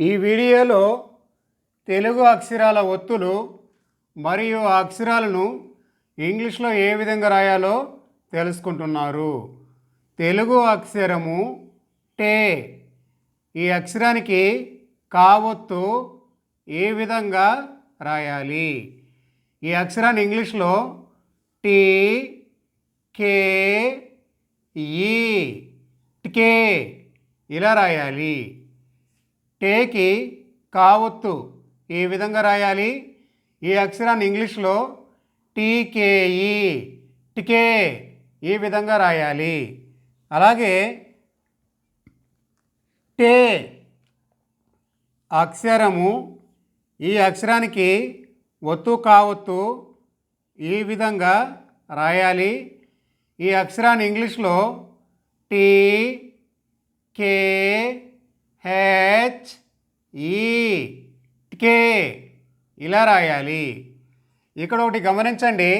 ఈ వీడియోలో తెలుగు అక్షరాల ఒత్తులు మరియు ఆ అక్షరాలను ఇంగ్లీష్లో ఏ విధంగా రాయాలో తెలుసుకుంటున్నారు. తెలుగు అక్షరము టే. ఈ అక్షరానికి కావొత్తు ఏ విధంగా రాయాలి? ఈ అక్షరాన్ని ఇంగ్లీష్లో టీ కే ఈ టికే ఇలా రాయాలి. టేకి కావొత్తు ఈ విధంగా రాయాలి. ఈ అక్షరాన్ని ఇంగ్లీష్లో టీకేఈ టికే ఈ విధంగా రాయాలి. అలాగే టే అక్షరము ఈ అక్షరానికి ఒత్తు కావొత్తు ఈ విధంగా రాయాలి. ఈ అక్షరాన్ని ఇంగ్లీష్లో టీ కే హెచ్ ఈ కే ఇలా రాయాలి. ఇక్కడ ఒకటి గమనించండి,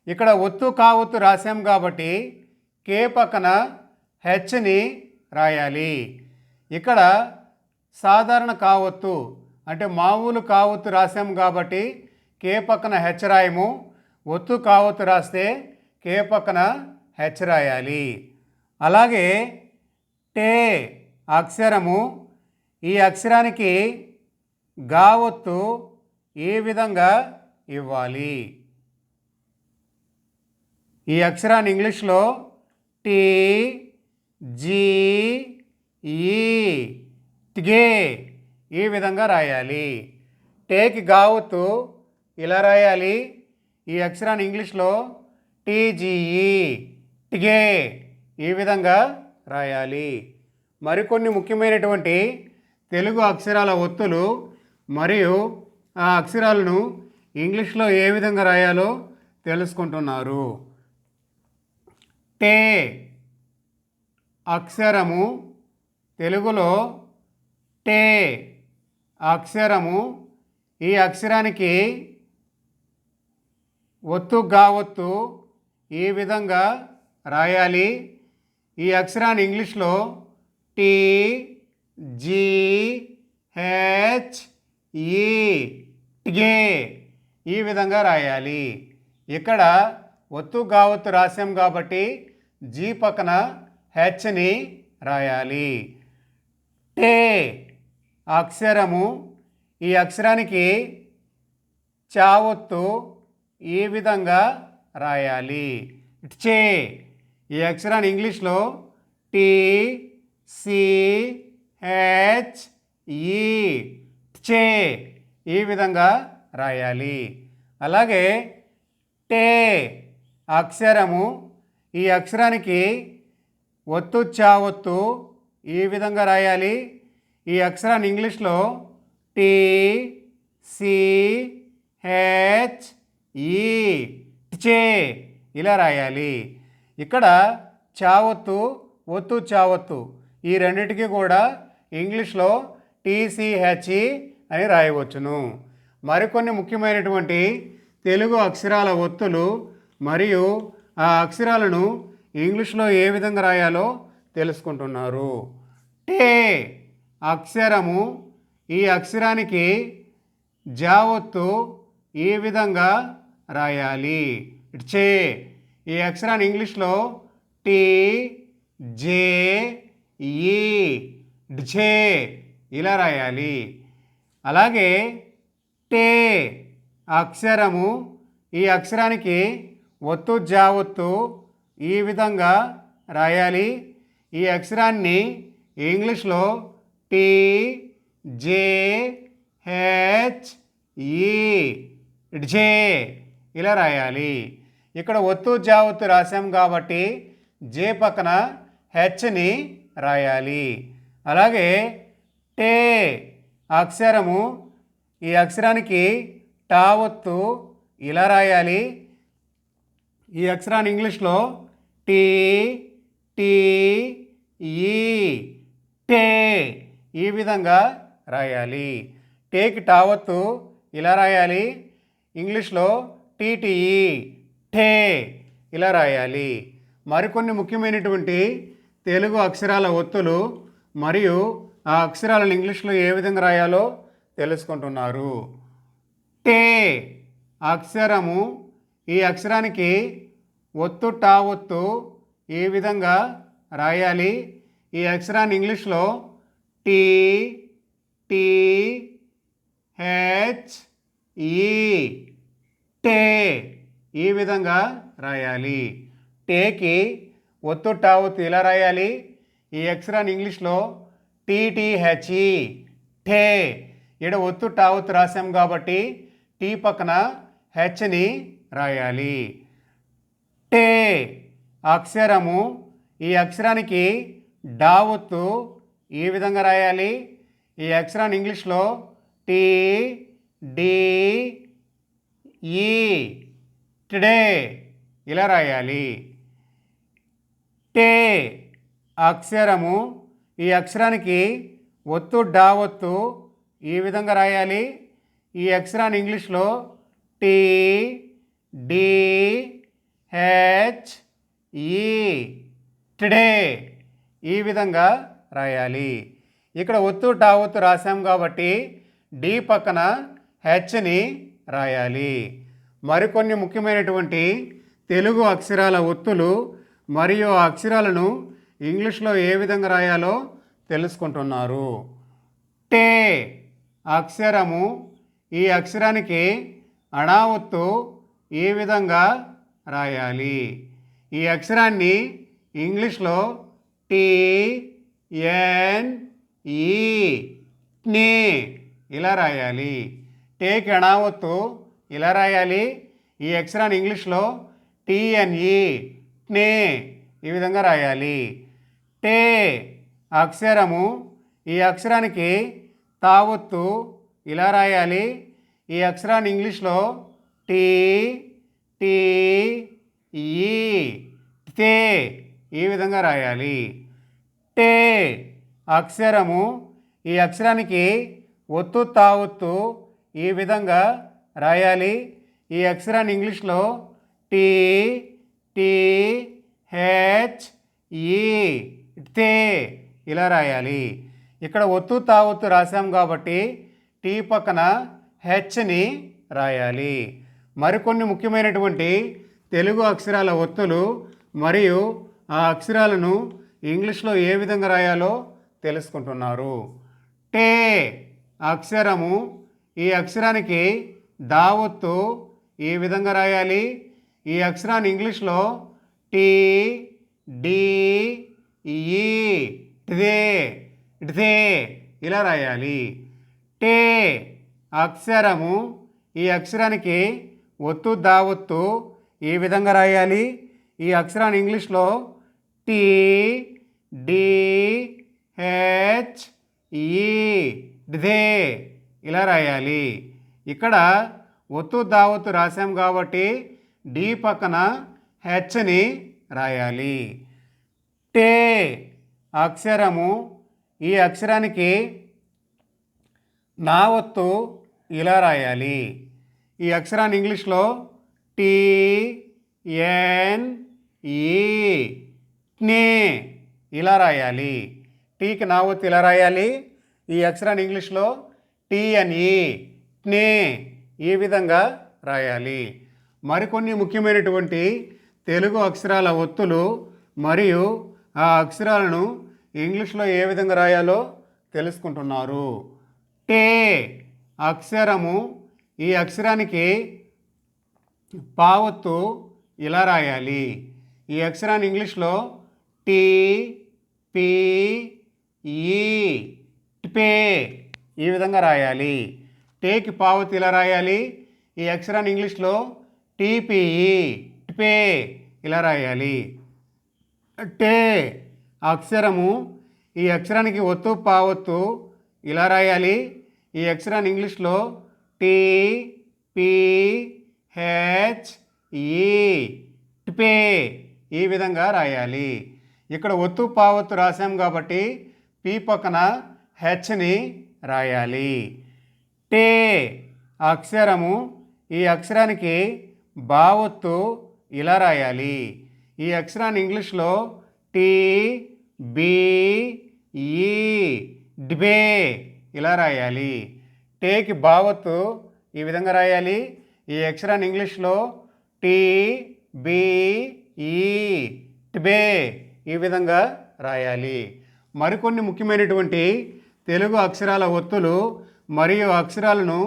ఇక్కడ ఒత్తు కావొత్తు రాసాం కాబట్టి కే పక్కన హెచ్ని రాయాలి. ఇక్కడ సాధారణ కావొత్తు అంటే మామూలు కావొత్తు రాసాం కాబట్టి కే పక్కన హెచ్ రాయము. ఒత్తు కావొత్తు రాస్తే కే పక్కన హెచ్ రాయాలి. అలాగే టే అక్షరము ఈ అక్షరానికి గావొత్తు ఈ విధంగా ఇవ్వాలి. ఈ అక్షరాన్ని ఇంగ్లీష్లో టీ జీ ఈ టిగే ఈ విధంగా రాయాలి. టేకి గావొత్తు ఇలా రాయాలి. ఈ అక్షరాన్ని ఇంగ్లీష్లో టీజీఈ టిగే ఈ విధంగా రాయాలి. మరికొన్ని ముఖ్యమైనటువంటి తెలుగు అక్షరాల ఒత్తులు మరియు ఆ అక్షరాలను ఇంగ్లీష్లో ఏ విధంగా రాయాలో తెలుసుకుంటున్నారు. టే అక్షరము తెలుగులో టే అక్షరము ఈ అక్షరానికి ఒత్తు గావొత్తు ఈ విధంగా రాయాలి. ఈ అక్షరాన్ని ఇంగ్లీష్లో టీ జీ హెచ్ ఈ టిగే ఈ విధంగా రాయాలి. ఇక్కడ ఒత్తు గావొత్తు రాసాం కాబట్టి జీ పక్కన హెచ్ని రాయాలి. టే అక్షరము ఈ అక్షరానికి చావొత్తు ఈ విధంగా రాయాలి. చే ఈ అక్షరాన్ని ఇంగ్లీష్లో టీ సి హెచ్ ఈ చే ఈ విధంగా రాయాలి. అలాగే టే అక్షరము ఈ అక్షరానికి ఒత్తు చావొత్తు ఈ విధంగా రాయాలి. ఈ అక్షరాన్ని ఇంగ్లీష్లో టీ సి హెచ్ ఈ చే ఇలా రాయాలి. ఇక్కడ చావొత్తు ఒత్తు చావొత్తు ఈ రెండింటికి కూడా ఇంగ్లీష్లో టీసీహెచ్ఈ అని రాయవచ్చును. మరికొన్ని ముఖ్యమైనటువంటి తెలుగు అక్షరాల ఒత్తులు మరియు ఆ అక్షరాలను ఇంగ్లీష్లో ఏ విధంగా రాయాలో తెలుసుకుంటున్నారు. టే అక్షరము ఈ అక్షరానికి జావొత్తు ఈ విధంగా రాయాలి. చే ఈ అక్షరాన్ని ఇంగ్లీష్లో టీ జే ఈ ఢే ఇలా రాయాలి. అలాగే టే అక్షరము ఈ అక్షరానికి ఒత్తు జావొత్తు ఈ విధంగా రాయాలి. ఈ అక్షరాన్ని ఇంగ్లీష్లో టీ జే హెచ్ ఈ ఢే ఇలా రాయాలి. ఇక్కడ ఒత్తు జావొత్తు రాసాం కాబట్టి జే పక్కన హెచ్ని రాయాలి. అలాగే టే అక్షరము ఈ అక్షరానికి టావొత్తు ఇలా రాయాలి. ఈ అక్షరాన్ని ఇంగ్లీష్లో టీ టీ ఈ టే ఈ విధంగా రాయాలి. టేకి టావొత్తు ఇలా రాయాలి. ఇంగ్లీష్లో టీటీఈ ఠే ఇలా రాయాలి. మరికొన్ని ముఖ్యమైనటువంటి తెలుగు అక్షరాల ఒత్తులు మరియు ఆ అక్షరాలను ఇంగ్లీష్లో ఏ విధంగా రాయాలో తెలుసుకుంటున్నారు. టే అక్షరము, ఈ అక్షరానికి ఒత్తు టా ఒత్తు ఏ విధంగా రాయాలి? ఈ అక్షరాన్ని ఇంగ్లీష్లో టీ టీ హెచ్ ఈ టే ఈ విధంగా రాయాలి. టేకి ఒత్తు టా ఒత్తు ఇలా రాయాలి. ఈ అక్షరాన్ని ఇంగ్లీష్లో టీటీహెచ్ఈ టే. ఇక్కడ ఒత్తు టా ఒత్తు రాసాం కాబట్టి టీ పక్కన హెచ్ని రాయాలి. టే అక్షరము, ఈ అక్షరానికి డా ఒత్తు ఈ విధంగా రాయాలి. ఈ అక్షరాన్ని ఇంగ్లీష్లో టీ డి ఈ టుడే ఇలా రాయాలి. టే అక్షరము, ఈ అక్షరానికి ఒత్తు డా ఒత్తు ఈ విధంగా రాయాలి. ఈ అక్షరాన్ని ఇంగ్లీష్లో టీ డి హెచ్ ఈ టుడే ఈ విధంగా రాయాలి. ఇక్కడ ఒత్తు టా ఒత్తు రాసాం కాబట్టి డి పక్కన హెచ్ని రాయాలి. మరికొన్ని ముఖ్యమైనటువంటి తెలుగు అక్షరాల ఒత్తులు మరియు ఆ అక్షరాలను ఇంగ్లీష్లో ఏ విధంగా రాయాలో తెలుసుకుంటున్నారు. టే అక్షరము, ఈ అక్షరానికి అణా ఒత్తు ఈ విధంగా రాయాలి. ఈ అక్షరాన్ని ఇంగ్లీష్లో టీ ఎన్ ఈ నే ఇలా రాయాలి. టేకి అణా ఒత్తు ఇలా రాయాలి. ఈ అక్షరాన్ని ఇంగ్లీష్లో టీఎన్ఈ నే ఈ విధంగా రాయాలి. టే అక్షరము, ఈ అక్షరానికి తా ఒత్తు ఇలా రాయాలి. ఈ అక్షరాన్ని ఇంగ్లీష్లో టీ టీ ఈ తే ఈ విధంగా రాయాలి. టే అక్షరము, ఈ అక్షరానికి ఒత్తు తా ఒత్తు ఈ విధంగా రాయాలి. ఈ అక్షరాన్ని ఇంగ్లీష్లో టీ టీ హెచ్ ఈ తే ఇలా రాయాలి. ఇక్కడ ఒత్తు తా ఒత్తు రాసాం కాబట్టి టీ పక్కన హెచ్ని రాయాలి. మరికొన్ని ముఖ్యమైనటువంటి తెలుగు అక్షరాల ఒత్తులు మరియు ఆ అక్షరాలను ఇంగ్లీష్లో ఏ విధంగా రాయాలో తెలుసుకుంటున్నారు. టే అక్షరము, ఈ అక్షరానికి దా ఒత్తు ఈ విధంగా రాయాలి. ఈ అక్షరాన్ని ఇంగ్లీష్లో టీ డి ఈ టే టే ఇలా రాయాలి. టే అక్షరము, ఈ అక్షరానికి ఒత్తు దా ఒత్తు ఈ విధంగా రాయాలి. ఈ అక్షరాన్ని ఇంగ్లీష్లో టీ డి హెచ్ ఈ డే ఇలా రాయాలి. ఇక్కడ ఒత్తు దా ఒత్తు రాసాం కాబట్టి డి పక్కన హెచ్ని రాయాలి. టే అక్షరము, ఈ అక్షరానికి నా ఒత్తు ఇలా రాయాలి. ఈ అక్షరాన్ని ఇంగ్లీష్లో టీ ఎన్ ఈ నే ఇలా రాయాలి. టీకి నా ఒత్తు ఇలా రాయాలి. ఈ అక్షరాన్ని ఇంగ్లీష్లో టీఎన్ఈ నే ఈ విధంగా రాయాలి. మరికొన్ని ముఖ్యమైనటువంటి తెలుగు అక్షరాల ఒత్తులు మరియు ఆ అక్షరాలను ఇంగ్లీష్లో ఏ విధంగా రాయాలో తెలుసుకుంటున్నారు. టే అక్షరము, ఈ అక్షరానికి పావొత్తు ఇలా రాయాలి. ఈ అక్షరాన్ని ఇంగ్లీష్లో టీ పీ ఈ పే ఈ విధంగా రాయాలి. టేకి పావొత్తు ఇలా రాయాలి. ఈ అక్షరాన్ని ఇంగ్లీష్లో టీపీఈ పే ఇలా రాయాలి. టే అక్షరము, ఈ అక్షరానికి ఒత్తు పావొత్తు ఇలా రాయాలి. ఈ అక్షరాన్ని ఇంగ్లీష్లో టీ పీ హెచ్ ఈ పే ఈ విధంగా రాయాలి. ఇక్కడ ఒత్తు పావొత్తు రాసాం కాబట్టి పీ పక్కన హెచ్ని రాయాలి. టే అక్షరము, ఈ అక్షరానికి బావొత్తు ఇలా రాయాలి. ఈ అక్షరాన్ని ఇంగ్లీష్లో టీ బీ ఈ డిబే ఇలా రాయాలి. టేకి బావత్తు ఈ విధంగా రాయాలి. ఈ అక్షరాన్ని ఇంగ్లీష్లో టీ బి ఈ టిబే ఈ విధంగా రాయాలి. మరికొన్ని ముఖ్యమైనటువంటి తెలుగు అక్షరాల ఒత్తులు మరియు అక్షరాలను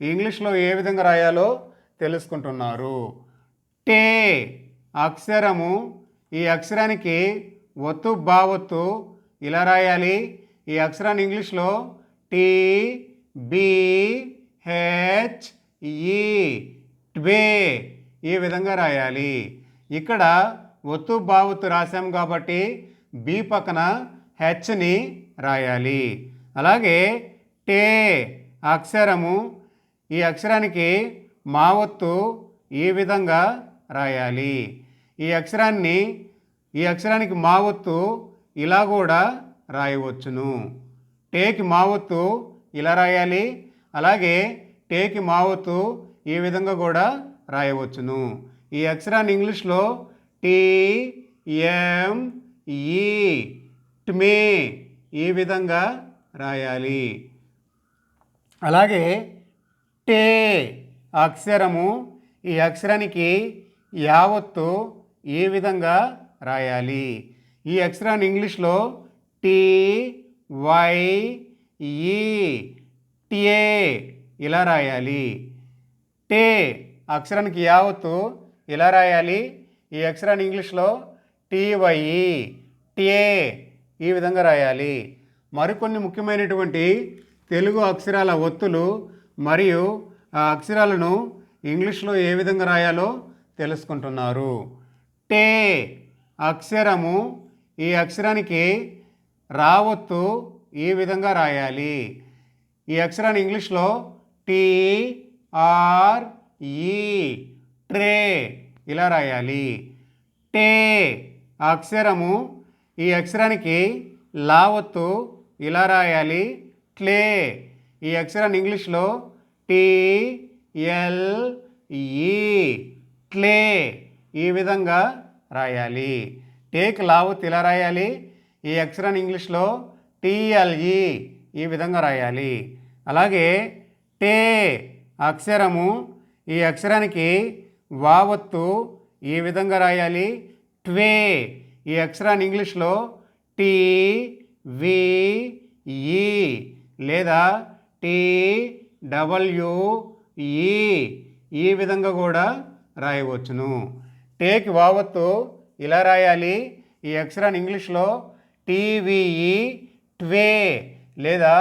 ఇంగ్లీష్లో ఏ విధంగా రాయాలో తెలుసుకుంటున్నారు. టే అక్షరము, ఈ అక్షరానికి ఒత్తు బావత్తు ఇలా రాయాలి. ఈ అక్షరాన్ని ఇంగ్లీష్లో టీ బి హెచ్ ఈ ట్వే ఈ విధంగా రాయాలి. ఇక్కడ ఒత్తు బావత్తు రాశాం కాబట్టి బి పక్కన హెచ్ని రాయాలి. అలాగే టే అక్షరము, ఈ అక్షరానికి మావత్తు ఈ విధంగా రాయాలి. ఈ అక్షరానికి మావత్తు ఇలా కూడా రాయవచ్చును. టేకి మావత్తు ఇలా రాయాలి. అలాగే టేకి మావత్తు ఈ విధంగా కూడా రాయవచ్చును. ఈ అక్షరాన్ని ఇంగ్లీష్లో టీ ఎం ఈ ట్మే ఈ విధంగా రాయాలి. అలాగే టే అక్షరము, ఈ అక్షరానికి యావత్తు ఈ విధంగా రాయాలి. ఈ అక్షరాన్ని ఇంగ్లీష్లో టీ వై ఈ టే ఇలా రాయాలి. టే అక్షరానికి యావత్తు ఇలా రాయాలి. ఈ అక్షరాన్ని ఇంగ్లీష్లో టీవై టే ఈ విధంగా రాయాలి. మరికొన్ని ముఖ్యమైనటువంటి తెలుగు అక్షరాల ఒత్తులు మరియు ఆ అక్షరాలను ఇంగ్లీష్లో ఏ విధంగా రాయాలో తెలుసుకుంటున్నారు. టే అక్షరము, ఈ అక్షరానికి రావత్తు ఈ విధంగా రాయాలి. ఈ అక్షరాన్ని ఇంగ్లీష్లో టీ ఆర్ ఈ ట్రే ఇలా రాయాలి. టే అక్షరము, ఈ అక్షరానికి లావత్తు ఇలా రాయాలి. ట్లే ఈ అక్షరాన్ని ఇంగ్లీష్లో టీ ఎల్ ఈ ట్లే ఈ విధంగా రాయాలి. టేక్ లావత్తు ఇలా రాయాలి. ఈ అక్షరాన్ని ఇంగ్లీష్లో టీఎల్ఈ ఈ విధంగా రాయాలి. అలాగే టే అక్షరము, ఈ అక్షరానికి వావత్తు ఈ విధంగా రాయాలి. ట్వే ఈ అక్షరాన్ని ఇంగ్లీష్లో టీ వి ఈ లేదా టీ డబ్ల్యూ ఈ విధంగా కూడా రాయవచ్చును. టేకి వావత్తు ఇలా రాయాలి. ఈ అక్షరాన్ని ఇంగ్లీష్లో టీవీఈ ట్వే లేదా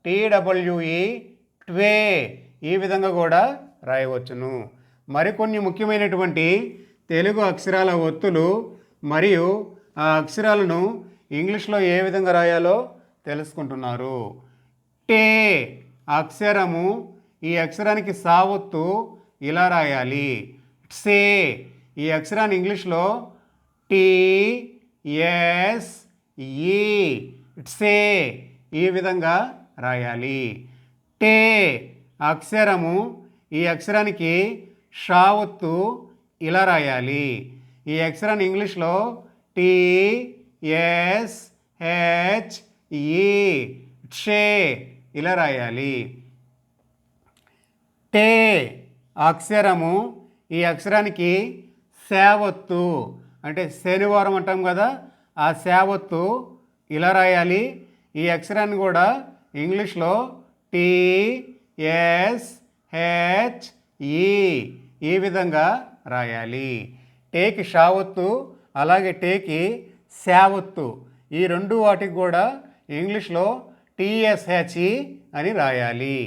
టీడబ్ల్యూఈ ట్వే ఈ విధంగా కూడా రాయవచ్చును. మరికొన్ని ముఖ్యమైనటువంటి తెలుగు అక్షరాల ఒత్తులు మరియు ఆ అక్షరాలను ఇంగ్లీష్లో ఏ విధంగా రాయాలో తెలుసుకుంటున్నారు. టే అక్షరము, ఈ అక్షరానికి సావత్తు ఇలా రాయాలి. సే ఈ అక్షరాన్ని ఇంగ్లీష్లో టీ ఎస్ ఈ సే ఈ విధంగా రాయాలి. టే అక్షరము, ఈ అక్షరానికి షావత్తు ఇలా రాయాలి. ఈ అక్షరాన్ని ఇంగ్లీష్లో టీ ఎస్ హెచ్ ఈ షే ఇలా రాయాలి. టే అక్షరము, ఈ అక్షరానికి సేవత్తు అంటే శనివారం అంటాం కదా, ఆ సేవత్తు ఇలా రాయాలి. ఈ అక్షరాన్ని కూడా ఇంగ్లీష్లో టీ ఎస్ హెచ్ ఈ విధంగా రాయాలి. టేకి షావత్తు అలాగే టేకి సేవత్తు ఈ రెండు వాటికి కూడా ఇంగ్లీష్లో టీఎస్హెచ్ఈ అని రాయాలి.